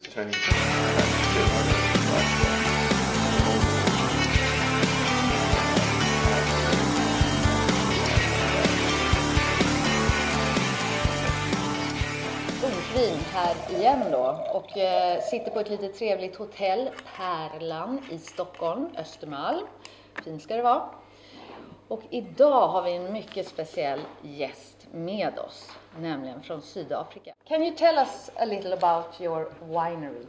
change. Punkvin här igen då och sitter på ett lite trevligt hotell, Pärlan i Stockholm, Östermalm. Fint ska det vara. Och idag har vi en mycket speciell gäst med oss, nämligen från Sydafrika. Can you tell us a little about your winery?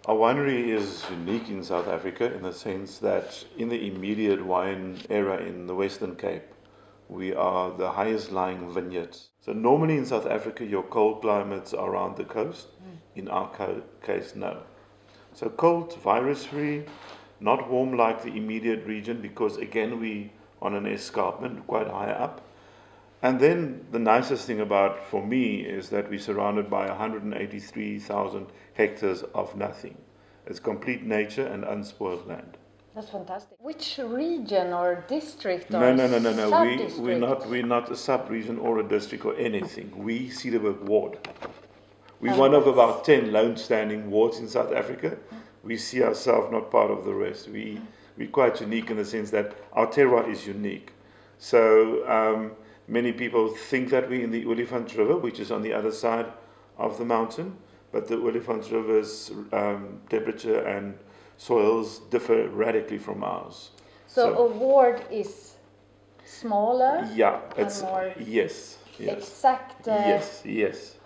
Our winery is unique in South Africa in the sense that in the immediate wine era in the Western Cape, we are the highest lying vineyards. So normally in South Africa, your cold climates are around the coast. In our case, no. So cold, virus-free, not warm like the immediate region because again we on an escarpment quite high up. And then the nicest thing about for me is that we're surrounded by 183,000 hectares of nothing. It's complete nature and unspoiled land. That's fantastic. Which region or district or No. sub-district? We're not a sub-region or a district or anything. We Cederberg ward. We're one of about 10 lone standing wards in South Africa. We see ourselves not part of the rest. We're quite unique in the sense that our terroir is unique. So many people think that we're in the Olifant River, which is on the other side of the mountain, but the Olifant River's temperature and soils differ radically from ours. So a ward is smaller? Yeah, it's more yes. Exact. Yes.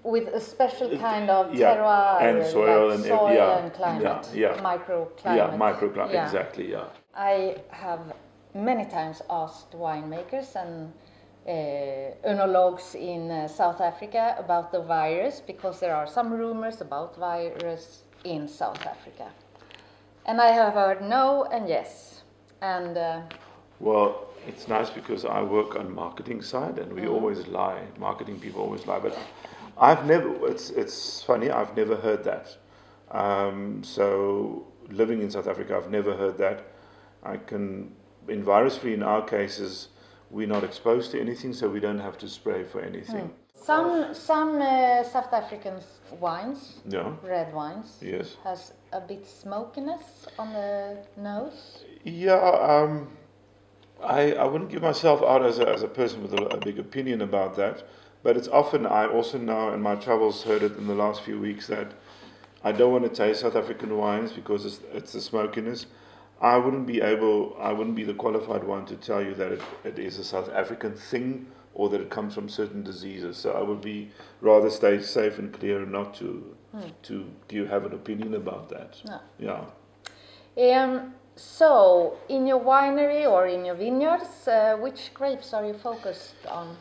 With a special kind of terroir and soil, like and soil and climate, microclimate. Yeah, microclimate, exactly. Yeah. I have many times asked winemakers and oenologues in South Africa about the virus because there are some rumors about virus in South Africa, and I have heard no and yes, and well, it's nice because I work on marketing side, and we always lie. Marketing people always lie, but I've never. It's funny. I've never heard that. So living in South Africa, I've never heard that. In virus-free, in our cases, we're not exposed to anything, so we don't have to spray for anything. Some South African wines, red wines, yes, has a bit smokiness on the nose. Yeah, I wouldn't give myself out as a person with a big opinion about that, but it's often, I also now in my travels heard it in the last few weeks that I don't want to taste South African wines because it's the smokiness. I wouldn't be the qualified one to tell you that it is a South African thing or that it comes from certain diseases. So I would rather stay safe and clear and not to have an opinion about that. No. Yeah. So in your winery or in your vineyards, which grapes are you focused on?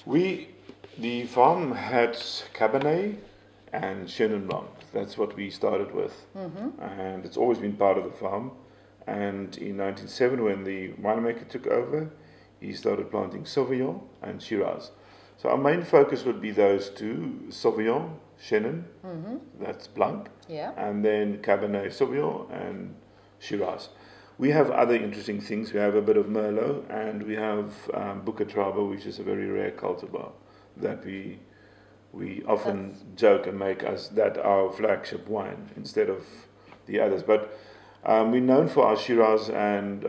The farm had Cabernet and Chenin Blanc. That's what we started with. And it's always been part of the farm. And in 1907, when the winemaker took over, he started planting Sauvignon and Shiraz. So our main focus would be those two, Sauvignon, Chenin, that's Blanc, and then Cabernet Sauvignon and Shiraz. We have other interesting things. We have a bit of Merlot, and we have Bucatraba, which is a very rare cultivar that we often joke and make as that our flagship wine instead of the others. But we're known for our Shiraz and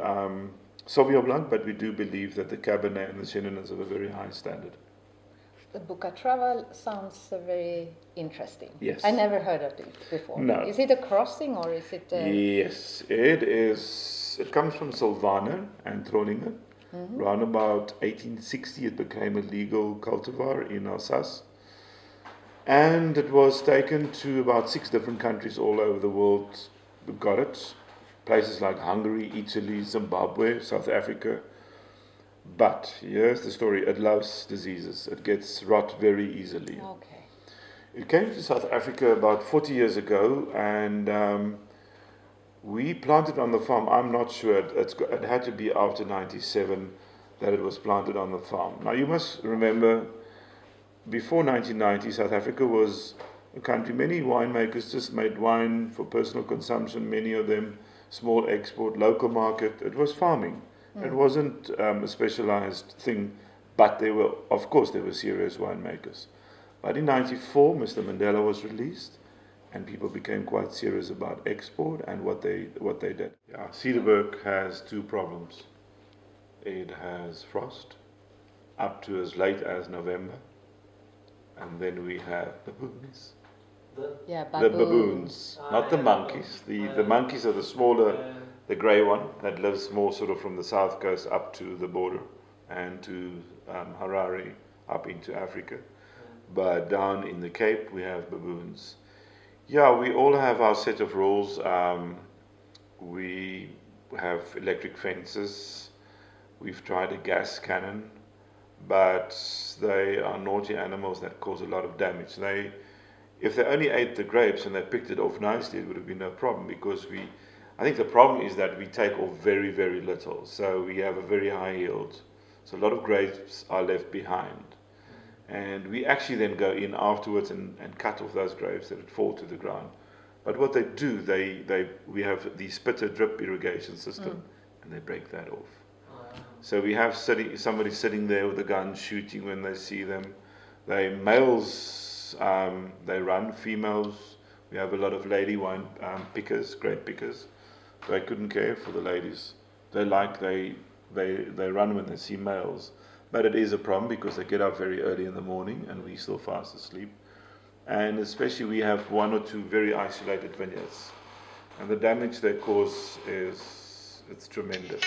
Sauvignon Blanc, but we do believe that the Cabernet and the Chenin is of a very high standard. The Bucatraba sounds very interesting. Yes. I never heard of it before. No. Is it a crossing or is it Yes, it is. It comes from Sylvaner and Troningen. Around about 1860 it became a legal cultivar in Alsace. And it was taken to about 6 different countries all over the world who got it. Places like Hungary, Italy, Zimbabwe, South Africa. But here's the story. It loves diseases. It gets rot very easily. Okay. It came to South Africa about 40 years ago, and we planted on the farm. I'm not sure. It had to be after 97 that it was planted on the farm. Now you must remember, before 1990, South Africa was a country. Many winemakers just made wine for personal consumption. Many of them small export, local market. It was farming. It wasn't a specialized thing, but of course, there were serious winemakers. But in '94, Mr. Mandela was released, and people became quite serious about export and what they did. Yeah, Cederberg has two problems. It has frost up to as late as November, and then we have baboons. The baboons, not the monkeys. The monkeys are the smaller, the grey one that lives more sort of from the south coast up to the border and to Harare up into Africa. But down in the Cape we have baboons. Yeah, we all have our set of rules. We have electric fences. We've tried a gas cannon, but they are naughty animals that cause a lot of damage. If they only ate the grapes and they picked it off nicely, it would have been no problem, because I think the problem is that we take off very, very little. So we have a very high yield. So a lot of grapes are left behind. And we actually then go in afterwards and cut off those grapes that had fall to the ground. But what they do, we have the spitter drip irrigation system, and they break that off. So we have somebody sitting there with a gun shooting when they see them. Males, they run. Females, we have a lot of lady wine pickers, grape pickers. They couldn't care for the ladies. They run when they see males. But it is a problem because they get up very early in the morning and we still fast asleep. And especially we have one or two very isolated vineyards. And the damage they cause it's tremendous.